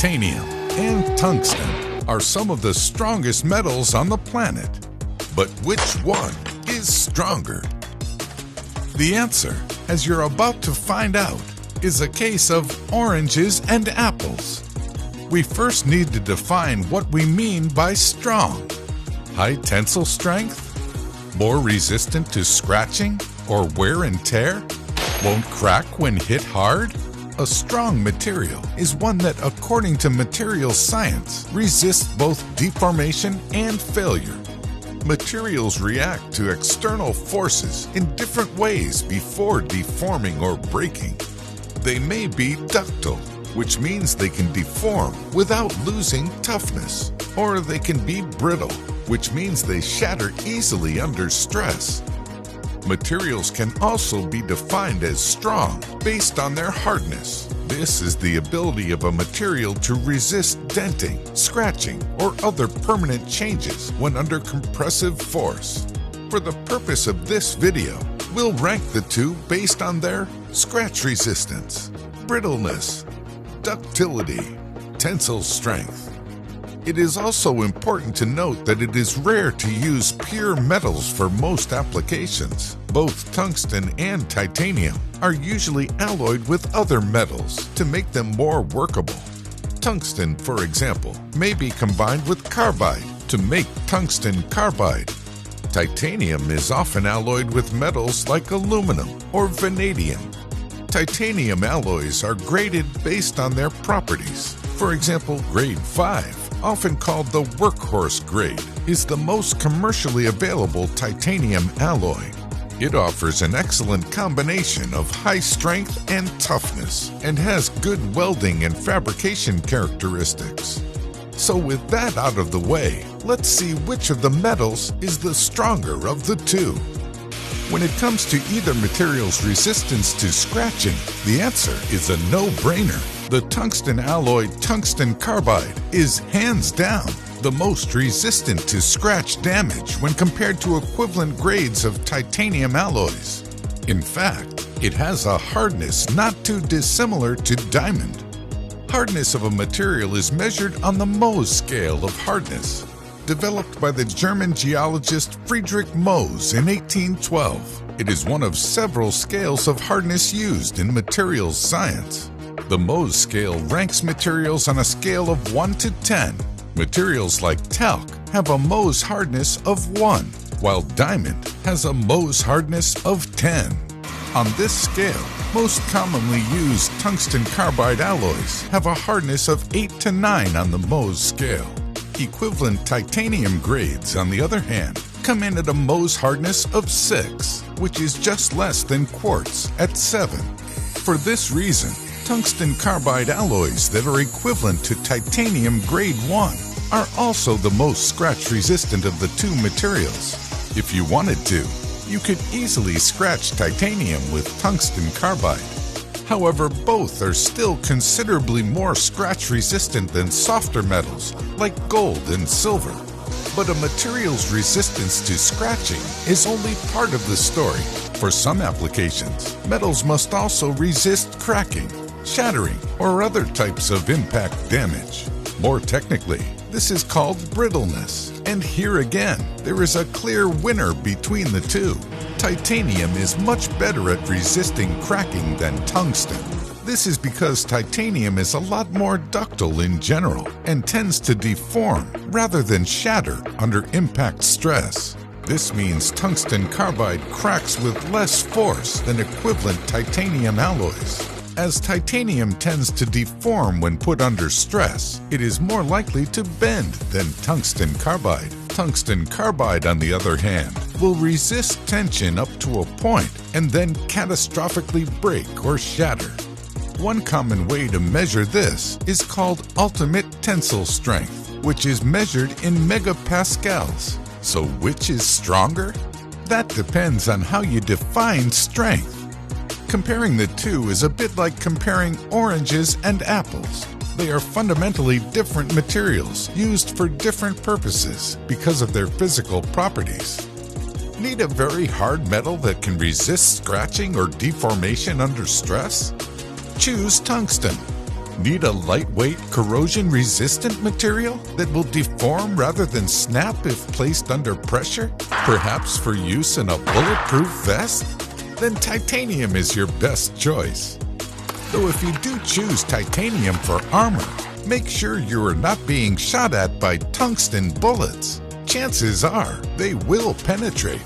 titanium and tungsten are some of the strongest metals on the planet. But which one is stronger? The answer, as you're about to find out, is a case of oranges and apples. We first need to define what we mean by strong. High tensile strength? More resistant to scratching or wear and tear? Won't crack when hit hard? A strong material is one that, according to materials science, resists both deformation and failure. Materials react to external forces in different ways before deforming or breaking. They may be ductile, which means they can deform without losing toughness, or they can be brittle, which means they shatter easily under stress. Materials can also be defined as strong based on their hardness. This is the ability of a material to resist denting, scratching, or other permanent changes when under compressive force. For the purpose of this video, we'll rank the two based on their scratch resistance, brittleness, ductility, tensile strength. It is also important to note that it is rare to use pure metals for most applications. Both tungsten and titanium are usually alloyed with other metals to make them more workable. Tungsten, for example, may be combined with carbide to make tungsten carbide. Titanium is often alloyed with metals like aluminum or vanadium. Titanium alloys are graded based on their properties. For example, grade 5, often called the workhorse grade, is the most commercially available titanium alloy. It offers an excellent combination of high strength and toughness and has good welding and fabrication characteristics. So with that out of the way, let's see which of the metals is the stronger of the two. When it comes to either material's resistance to scratching, the answer is a no-brainer. The tungsten alloy tungsten carbide is hands down the most resistant to scratch damage when compared to equivalent grades of titanium alloys. In fact, it has a hardness not too dissimilar to diamond. Hardness of a material is measured on the Mohs scale of hardness, developed by the German geologist Friedrich Mohs in 1812. It is one of several scales of hardness used in materials science. The Mohs scale ranks materials on a scale of 1 to 10. Materials like talc have a Mohs hardness of 1, while diamond has a Mohs hardness of 10. On this scale, most commonly used tungsten carbide alloys have a hardness of 8 to 9 on the Mohs scale. Equivalent titanium grades, on the other hand, come in at a Mohs hardness of 6, which is just less than quartz at 7. For this reason, tungsten carbide alloys that are equivalent to titanium grade 1 are also the most scratch resistant of the two materials. If you wanted to, you could easily scratch titanium with tungsten carbide. However, both are still considerably more scratch resistant than softer metals like gold and silver. But a material's resistance to scratching is only part of the story. For some applications, metals must also resist cracking, shattering, or other types of impact damage. More technically, this is called brittleness. And here again, there is a clear winner between the two. Titanium is much better at resisting cracking than tungsten. This is because titanium is a lot more ductile in general and tends to deform rather than shatter under impact stress. This means tungsten carbide cracks with less force than equivalent titanium alloys. As titanium tends to deform when put under stress, it is more likely to bend than tungsten carbide. Tungsten carbide, on the other hand, will resist tension up to a point and then catastrophically break or shatter. One common way to measure this is called ultimate tensile strength, which is measured in megapascals. So which is stronger? That depends on how you define strength. Comparing the two is a bit like comparing oranges and apples. They are fundamentally different materials used for different purposes because of their physical properties. Need a very hard metal that can resist scratching or deformation under stress? Choose tungsten. Need a lightweight, corrosion-resistant material that will deform rather than snap if placed under pressure? Perhaps for use in a bulletproof vest? Then titanium is your best choice. Though if you do choose titanium for armor, make sure you are not being shot at by tungsten bullets. Chances are they will penetrate.